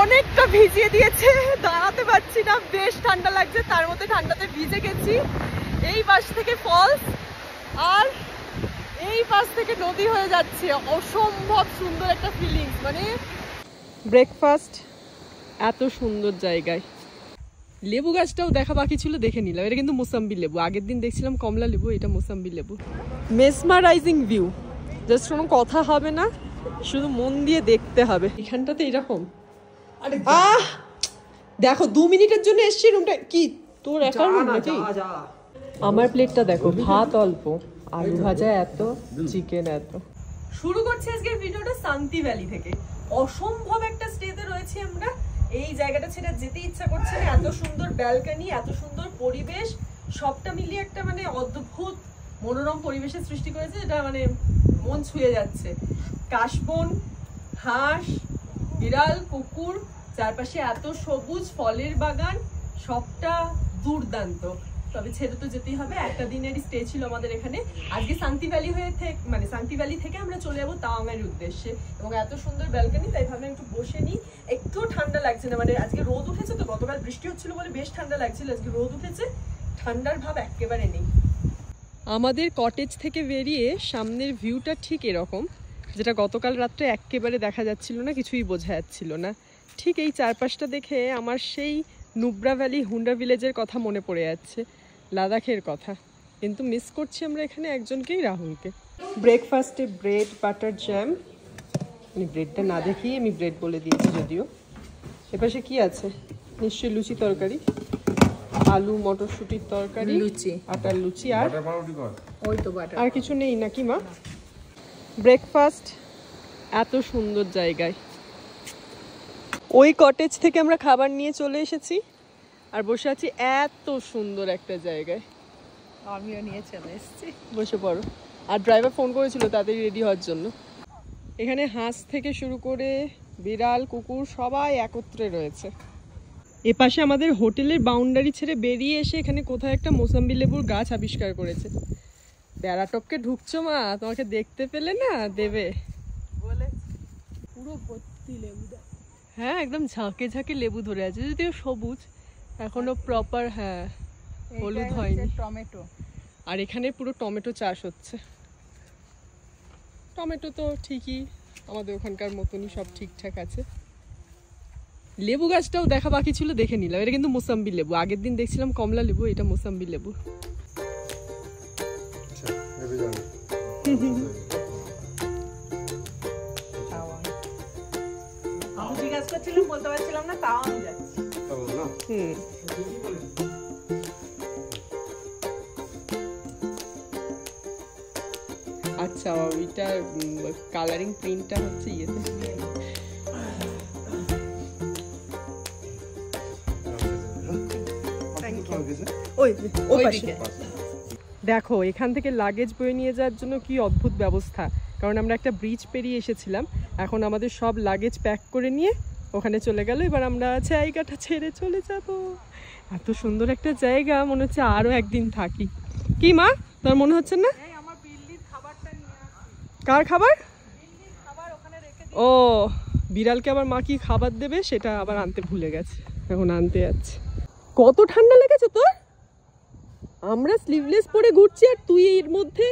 অনেকটা ভিজিয়ে দিয়েছে, দাঁড়াতে পারছি না, বেশ ঠান্ডা লাগছে। তার মধ্যে ঠান্ডাতে ভিজে গেছি। এই পাশ থেকে ফলস আর এই পাশ থেকে নদী হয়ে যাচ্ছে, অসম্ভব সুন্দর একটা ফিলিংস। মানে ব্রেকফাস্ট এত সুন্দর জায়গায়। লেবু গাছটাও দেখা বাকি ছিল, দেখে নিলাম। এটা কিন্তু মোসাম্বি লেবু, আগের দিন দেখছিলাম কমলা লেবু, এটা মোসাম্বি লেবু। মেসমারাইজিং ভিউ, জাস্ট কোনো কথা হবে না, শুধু মন দিয়ে দেখতে হবে। এখানটাতে এরকম দেখো 2 মিনিটের জন্য এসছি রুমটা। কি তোর একার রুম নাকি? আমার প্লেটটা দেখো, ভাত অল্প, আলু ভাজা এত, চিকেন এত। শুরু করছি আজকের ভিডিওটা শান্তি ভ্যালি থেকে। অসম্ভব একটা স্টেতে রয়েছি আমরা। এই জায়গাটা ছেড়ে যেতে ইচ্ছা করছে না। এত সুন্দর ব্যালকনি, এত সুন্দর পরিবেশ, সবটা মিলিয়ে একটা মানে অদ্ভুত মনোরম পরিবেশের সৃষ্টি করেছে, যেটা মানে মন ছুঁয়ে যাচ্ছে। কাশবন, হাঁস, বিড়াল, কুকুর, চারপাশে এত সবুজ, ফলের বাগান, সবটা দুর্দান্ত। তবে ছেড়ে তো যেতেই হবে। একটা দিনেরই স্টে ছিল আমাদের এখানে। আজকে শান্তি ভ্যালি শান্তি ভ্যালি থেকে আমরা চলে যাবো তাওয়াংয়ের উদ্দেশ্যে। এবং এত সুন্দর ব্যালকনি, তাই ভাবলাম একটু বসে নিই। একটু ঠান্ডা লাগছে না, মানে আজকে রোদ উঠেছে তো, গতকাল বৃষ্টি হচ্ছিল বলে বেশ ঠান্ডা লাগছিল, আজকে রোদ উঠেছে, ঠান্ডার ভাব একেবারে নেই। আমাদের কটেজ থেকে বেরিয়ে সামনের ভিউটা ঠিক এরকম, যেটা গতকাল রাত্রে একেবারে দেখা যাচ্ছিল না, কিছুই বোঝা যাচ্ছিল না। ঠিক এই চারপাশটা দেখে আমার সেই নুব্রা ভ্যালি হুন্ডা ভিলেজের কথা মনে পড়ে যাচ্ছে, লাদাখের কথা। কিন্তু মিস করছি আমরা এখানে একজনকেই, রাহুলকে। ব্রেকফাস্টে ব্রেড, বাটার, জ্যাম। মানে ব্রেডটা না দেখেই আমি ব্রেড বলে দিয়েছি যদিও। এপাশে কি আছে? নিশ্চয়ই লুচি তরকারি, আলু মটরশুটির তরকারি, লুচি, আটার লুচি, আর ওই তো বাটার। আর কিছু নেই নাকি মা? ব্রেকফাস্ট এত সুন্দর জায়গায়। ওই কটেজ থেকে আমরা খাবার নিয়ে চলে এসেছি আর বসে আছি এত সুন্দর একটা জায়গায়। আমিও নিয়ে চলে এসেছি। বসে পড়ো। আর ড্রাইভার ফোন করেছিল তাদের রেডি হওয়ার জন্য। এখানে হাঁস থেকে শুরু করে বিড়াল, কুকুর সবাই একত্রে রয়েছে। এপাশে আমাদের হোটেলের বাউন্ডারি ছেড়ে বেরিয়ে এসে এখানে কোথাও একটা মোসাম্বি লেবুর গাছ আবিষ্কার করেছে। বেড়াটপকে ঢুকছো মা, তোমাকে দেখতে পেলে না দেবে বলে। পুরো ভর্তি লেবু, হ্যাঁ একদম ঝাঁকে ঝাঁকে লেবু ধরে আছে, যদিও সবুজ এখনো প্রপার, হ্যাঁ হলুদ হয়নি। টমেটো, আর এখানে পুরো টমেটো চাষ হচ্ছে। টমেটো তো ঠিকই আমাদের ওখানকার মতনই, সব ঠিকঠাক আছে। লেবু গাছটাও দেখা বাকি ছিল, দেখে নিলাম। এটা কিন্তু মোসাম্বি লেবু, আগের দিন দেখছিলাম কমলা লেবু, এটা মোসাম্বি লেবু। বলতে পারছিলাম না, তাও আমি যাচ্ছি। আচ্ছা, ওইটা কালারিং প্রিন্টটা হচ্ছে ইয়েতে। দেখো এখান থেকে লাগেজ বয়ে নিয়ে যাওয়ার জন্য কি অদ্ভুত ব্যবস্থা, কারণ আমরা একটা ব্রিজ পেরিয়ে এসেছিলাম। এখন আমাদের সব লাগেজ প্যাক করে নিয়ে ওখানে চলে গেল। এবার আমরা জায়গাটা ছেড়ে চলে যাব। এত সুন্দর একটা জায়গা, মনে হচ্ছে আরো একদিন থাকি। কি মা, তোর মনে হচ্ছে না? কার খাবার? ও, বিড়ালকে আবার মা কি খাবার দেবে সেটা আবার আনতে ভুলে গেছে, এখন আনতে যাচ্ছে। কত ঠান্ডা লেগেছে তোর? আমরা স্লিভলেস পরে ঘুরছি আর তুই এর মধ্যে,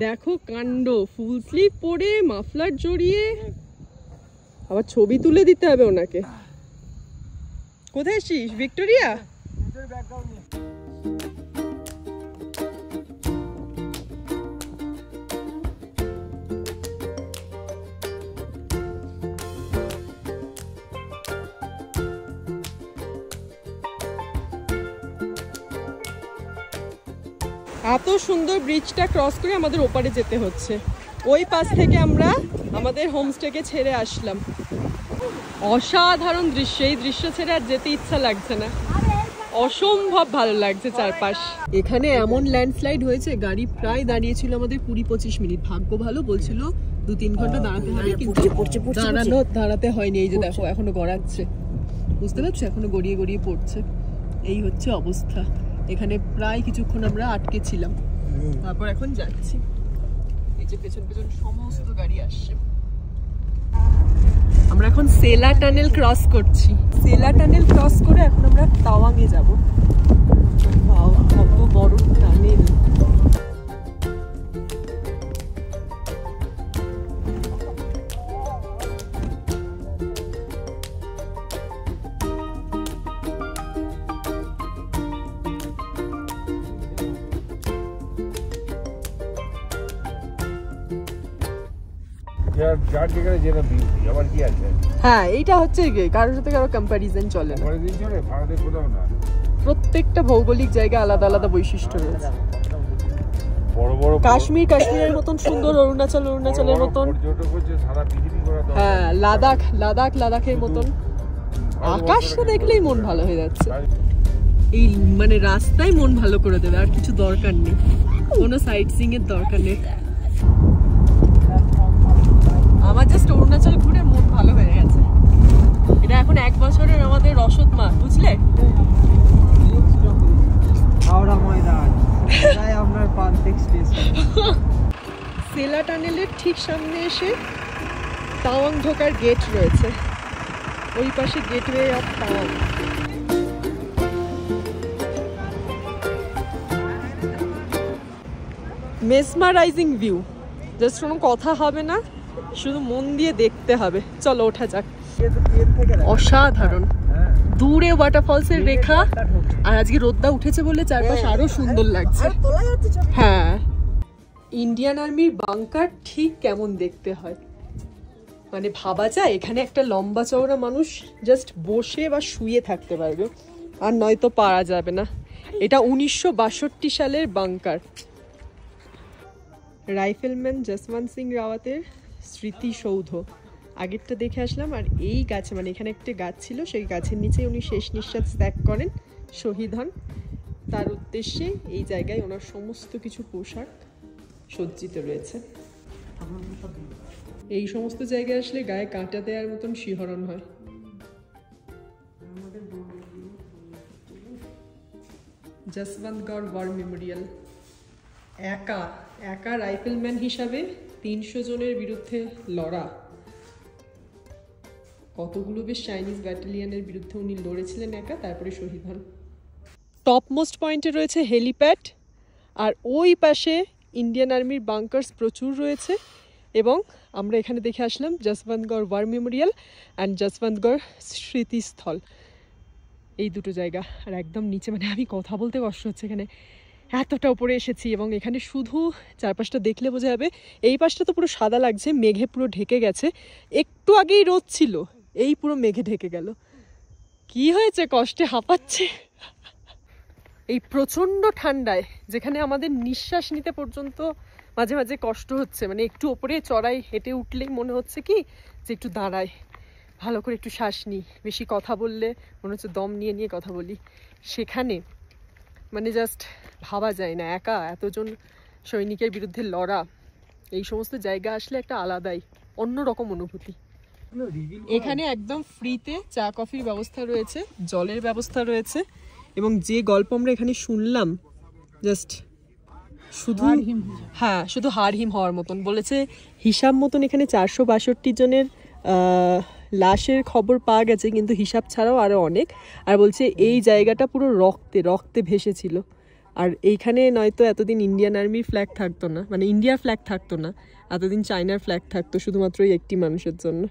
দেখো কাণ্ড, ফুল স্লিভ পরে মাফলার জড়িয়ে। আবার ছবি তুলে দিতে হবে ওনাকে। কোথায় এসছিস? ভিক্টোরিয়া? এত সুন্দর ব্রিজটা ক্রস করে আমাদের ওপারে যেতে হচ্ছে। ওই পাশ থেকে আমরা আমাদের হোমস্টেকে ছেড়ে আসলাম। অসাধারণ দৃশ্য, এই দৃশ্য ছেড়ে আর যেতে ইচ্ছা লাগছে না, অসম্ভব ভালো লাগছে চারপাশ। এখানে এমন ল্যান্ডস্লাইড হয়েছে, গাড়ি প্রায় দাঁড়িয়েছিল আমাদের 20-25 মিনিট। ভাগ্য ভালো, বলছিল 2-3 ঘন্টা দাঁড়াতে হবে, কিন্তু দাঁড়াতে হয়নি। এই যে দেখো এখনো গড়াচ্ছে, বুঝতে পারছো, এখনো গড়িয়ে গড়িয়ে পড়ছে। এই হচ্ছে অবস্থা। এখানে প্রায় কিছুক্ষণ আমরা আটকে ছিলাম, তারপর এখন যাচ্ছি। এই যে পেছন পেছন সমস্ত গাড়ি আসছে। আমরা এখন সেলা টানেল ক্রস করছি। সেলা টানেল ক্রস করে এখন আমরা তাওয়াংয়ে যাব। কত বড় টানেল! হ্যাঁ, এইটা হচ্ছে কারোর সাথে কারো কম্পারিজন চলে না। প্রত্যেকটা ভৌগোলিক জায়গায় আলাদা আলাদা বৈশিষ্ট্য রয়েছে। কাশ্মীরের মতন সুন্দর, অরুণাচলের মতন, হ্যাঁ লাদাখের মতন। আকাশটা দেখলেই মন ভালো হয়ে যাচ্ছে। এই মানে রাস্তায় মন ভালো করে দেবে, আর কিছু দরকার নেই, কোনো সাইট সিইং এর দরকার নেই। আমার জাস্ট অরুণাচল ঘুরে মন ভালো হয়ে গেছে। এটা এখন 1 বছরের আমাদের রসদ মা, বুঝলে? সেলা টানেলের ঠিক সামনে এসে তাওয়াং ঢোকার গেট রয়েছে, ওই পাশে gateway of Tawang. Mesmerising view, just কোনো কথা হবে না, শুধু মন দিয়ে দেখতে হবে। চলো ওঠা যাক। অসাধারণ, দূরে ওয়াটারফলসের রেখা, আর আজকে রোদটা উঠেছে বলে চারপাশ আরো সুন্দর লাগছে। হ্যাঁ, ইন্ডিয়ান আর্মির বাংকার ঠিক কেমন দেখতে হয় মানে ভাবা যায়। এখানে একটা লম্বা চওড়া মানুষ জাস্ট বসে বা শুয়ে থাকতে পারবে, আর নয়তো পারা যাবে না। এটা 1962 সালের বাংকার। রাইফেলম্যান জসবন্ত সিং রাওয়াতের স্মৃতিসৌধ। আগেরটা দেখে আসলাম। আর এই গাছ, মানে এখানে একটা গাছ ছিল, সেই গাছের নিচে উনি শেষ নিঃশ্বাস ত্যাগ করেন, শহীদ হন। তার উদ্দেশ্যে এই জায়গায় ওনার সমস্ত কিছু পোশাক সজ্জিত রয়েছে। এই সমস্ত জায়গায় আসলে গায়ে কাঁটা দেওয়ার মতন শিহরণ হয়। জসবন্তগড় ওয়ার মেমোরিয়াল। একা রাইফেলম্যান হিসাবে 300 জনের বিরুদ্ধে লড়া। কতগুলো বেশ চাইনিজ ব্যাটালিয়নের বিরুদ্ধে উনি লড়েছিলেন একা, তারপরে শহীদ হন। টপ মোস্ট পয়েন্টে রয়েছে হেলিপ্যাড, আর ওই পাশে ইন্ডিয়ান আর্মির বাংকার্স প্রচুর রয়েছে। এবং আমরা এখানে দেখে আসলাম জসবন্তগড় ওয়ার মেমোরিয়াল অ্যান্ড জসবন্তগড় স্মৃতিস্থল, এই দুটো জায়গা। আর একদম নিচে, মানে আমি কথা বলতে কষ্ট হচ্ছে, এখানে এতটা উপরে এসেছি। এবং এখানে শুধু চারপাশটা দেখলে বোঝা যাবে। এই পাশটা তো পুরো সাদা লাগছে, মেঘে পুরো ঢেকে গেছে। একটু আগেই রোদ ছিল, এই পুরো মেঘে ঢেকে গেল। কি হয়েছে, কষ্টে হাঁপাচ্ছে। এই প্রচণ্ড ঠান্ডায়, যেখানে আমাদের নিঃশ্বাস নিতে পর্যন্ত মাঝে মাঝে কষ্ট হচ্ছে, মানে একটু ওপরে চড়াই হেঁটে উঠলেই মনে হচ্ছে কি যে একটু দাঁড়ায়, ভালো করে একটু শ্বাস নিই। বেশি কথা বললে মনে হচ্ছে দম নিয়ে নিয়ে কথা বলি। সেখানে মানে জাস্ট ভাবা যায় না, একা এতজন সৈনিকের বিরুদ্ধে লড়া। এই সমস্ত জায়গা আসলে একটা আলাদাই অন্যরকম অনুভূতি। এখানে একদম ফ্রিতে চা কফির ব্যবস্থা রয়েছে, জলের ব্যবস্থা রয়েছে। এবং যে গল্প আমরা এখানে শুনলাম, জাস্ট শুধু শুধু হাড়হিম হওয়ার মতন। বলেছে হিসাব মতন এখানে 462 জনের লাশের খবর পাওয়া গেছে, কিন্তু হিসাব ছাড়াও আরও অনেক। আর বলছে এই জায়গাটা পুরো রক্তে ভেসেছিল। আর এইখানে নয়তো এতদিন ইন্ডিয়ান আর্মির ফ্ল্যাগ থাকতো না, মানে ইন্ডিয়ার ফ্ল্যাগ থাকতো না, এতদিন চায়নার ফ্ল্যাগ থাকতো শুধুমাত্র এই একটি মানুষের জন্য।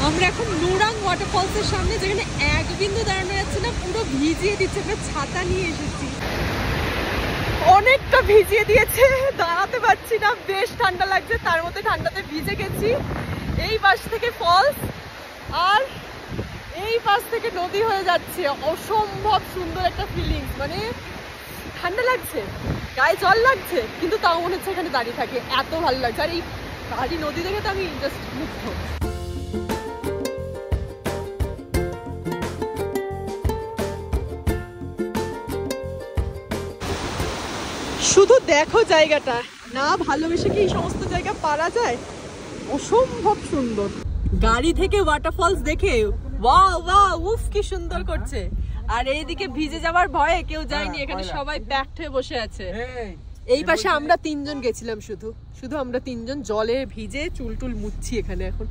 আমরা এখন নোরাং ওয়াটারফলসের সামনে, যেখানে এক বিন্দু দাঁড়ানো যাচ্ছে না, পুরো ভিজিয়ে দিচ্ছে। আমরা ছাতা নিয়ে এসেছি, অনেকটা ভিজিয়ে দিয়েছে, দাঁড়াতে পারছি না, বেশ ঠান্ডা লাগছে। তার মধ্যে ঠান্ডাতে ভিজে গেছি। এই পাশ থেকে ফলস, আর এই পাশ থেকে নদী হয়ে যাচ্ছে। অসম্ভব সুন্দর একটা ফিলিংস, মানে ঠান্ডা লাগছে, গায়ে জল লাগছে, কিন্তু তাও মনে হচ্ছে এখানে দাঁড়িয়ে থাকে, এত ভালো লাগছে। আর এই পাহাড়ি নদী দেখে তো আমি জাস্ট মুগ্ধ। শুধু দেখো জায়গাটা, না ভালোবেসে কি এই সমস্ত জায়গা পারা যায়? অসম্ভব সুন্দর। গাড়ি থেকে ওয়াটারফলস দেখে ওয়াও ওয়াও উফ কি সুন্দর করছে। আর এইদিকে ভিজে যাওয়ার ভয়ে কেউ যায়নি, এখানে সবাই প্যাকড হয়ে বসে আছে। এই পাশে আমরা 3 জন গেছিলাম, শুধু আমরা 3 জন জলে ভিজে চুল টুল মুছছি এখানে এখন।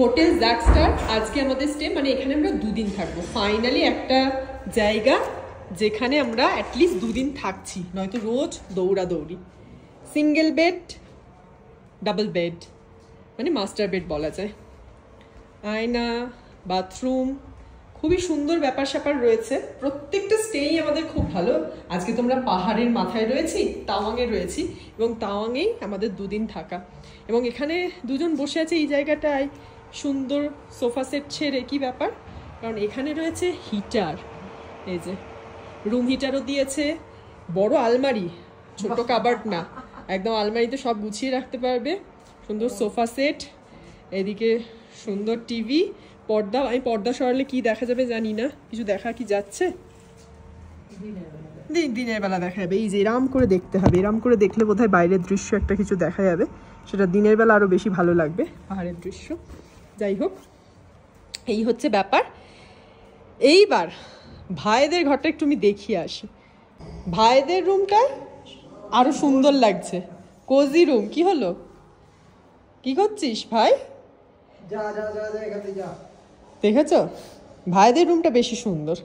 হোটেল জ্যাক স্টার আজকে আমাদের স্টে, মানে এখানে আমরা 2 দিন থাকবো। ফাইনালি একটা জায়গা যেখানে আমরা অ্যাটলিস্ট 2 দিন থাকছি, নয়তো রোজ দৌড়াদৌড়ি। সিঙ্গেল বেড, ডাবল বেড, মানে মাস্টার বেড বলা যায়। আয়না, বাথরুম, খুবই সুন্দর ব্যাপার স্যাপার রয়েছে। প্রত্যেকটা স্টেই আমাদের খুব ভালো। আজকে তোমরা পাহাড়ের মাথায় রয়েছি, তাওয়াংয়ে রয়েছি, এবং তাওয়াংয়েই আমাদের 2 দিন থাকা। এবং এখানে দুজন বসে আছে এই জায়গাটায়, সুন্দর সোফা সেট ছেড়ে। কি ব্যাপার, কারণ এখানে রয়েছে হিটার, এই যে রুম হিটারও দিয়েছে, বড় আলমারি, ছোট কাবার্ড না, একদম আলমারিতে সব গুছিয়ে রাখতে পারবে। সুন্দর সোফা সেট, এদিকে সুন্দর টিভি, পর্দা। আমি পর্দা সরালে কি দেখা যাবে জানি না, কিছু দেখা কি যাচ্ছে? দিনের বেলা দেখা যাবে। এই যে এরাম করে দেখতে হবে, এরাম করে দেখলে বোধহয় বাইরের দৃশ্য একটা কিছু দেখা যাবে, সেটা দিনের বেলা আরো বেশি ভালো লাগবে, পাহাড়ের দৃশ্য। যাই হোক, এই হচ্ছে ব্যাপার। এইবার ভাইদের ঘরটা একটু আমি দেখিয়ে আসি। ভাইদের রুমটা আরো সুন্দর লাগছে, কোজি রুম। কি হলো, কি করছিস ভাই? দেখেছ, ভাইদের রুমটা বেশি সুন্দর।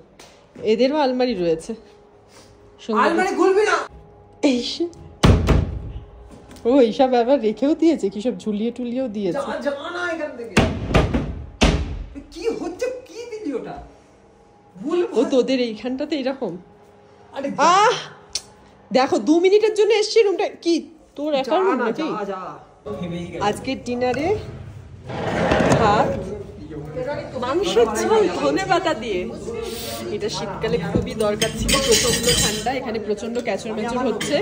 এদেরও আলমারি রয়েছে, ও এইসব ব্যাপার রেখেও দিয়েছে, কি সব ঝুলিয়ে টুলিয়েও দিয়েছে। কি হচ্ছে, কি দিলি ওটা? ও তোদের এইখানটাতে এরকম। দেখো 2 মিনিটের জন্য এসছি, রুমটা কি তোর একার রুম নাকি? আজকের ডিনারে ভাত, মাংসের ঝোল ধনেপাতা দিয়ে। এটা শীতকালে খুবই দরকার ছিল, প্রচন্ড ঠান্ডা, এখানে প্রচন্ড ক্যাচর ম্যাচর হচ্ছে।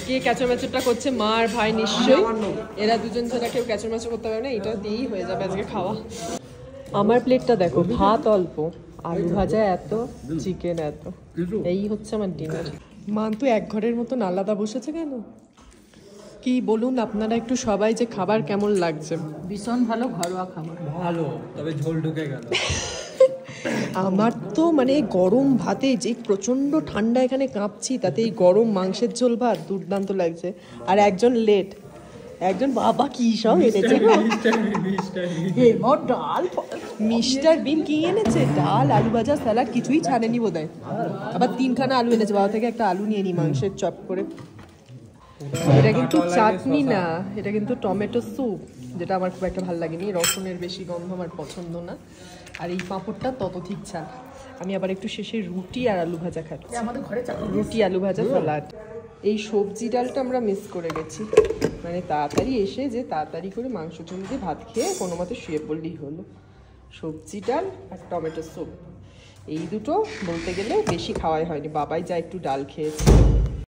কে ক্যাচর ম্যাচরটা করছে? মা আর ভাই নিশ্চয়ই। এরা দুজন ছাড়া কেউ ক্যাচর ম্যাচর করতে পারে না। এটা দিয়েই হয়ে যাবে আজকে খাওয়া। আমার প্লেটটা দেখো, ভাত অল্প, আলু ভাজা এত, চিকেন এত, এই হচ্ছে আমার ডিনার। মান তো এক ঘরের মতন আলাদা বসেছে কেন? কি বলুন আপনারা একটু সবাই, যে খাবার কেমন লাগছে? ভীষণ ভালো, ঘরোয়া খাবার ভালো, তবে ঝোল ঢুকে গেল। আমার তো মানে গরম ভাতে, যে প্রচন্ড ঠান্ডা এখানে কাঁপছি, তাতে এই গরম মাংসের ঝোল ভাত দুর্দান্ত লাগছে। আর একজন লেট, একজন বাবা কি সব এনেছে, ডাল, মিস্টার বিন কি এনেছে, ডাল, আলু ভাজা, স্যালাড, কিছুই ছাড়েনি বোধহয়। আবার 3খানা আলু এনেছে, বাবা থেকে একটা আলু নিয়ে নি মাংসের চপ করে। এটা কিন্তু চাটনি না, এটা কিন্তু টমেটো স্যুপ, যেটা আমার খুব একটা ভালো লাগেনি। রসুনের বেশি গন্ধ আমার পছন্দ না। আর এই পাঁপড়টা তত ঠিক ছাড়। আমি আবার একটু শেষে রুটি আর আলু ভাজা খাচ্ছি, আমাদের ঘরে রুটি আলু ভাজা স্যালাড। এই সবজি ডালটা আমরা মিস করে গেছি, মানে তাড়াতাড়ি এসে যে তাড়াতাড়ি করে মাংস ঝোল দিয়ে ভাত খেয়ে কোনো মতে শুয়ে পড়লেই হলো। সবজি ডাল আর টমেটো স্যুপ, এই দুটো বলতে গেলে বেশি খাওয়াই হয়নি, বাবাই যা একটু ডাল খেয়েছে।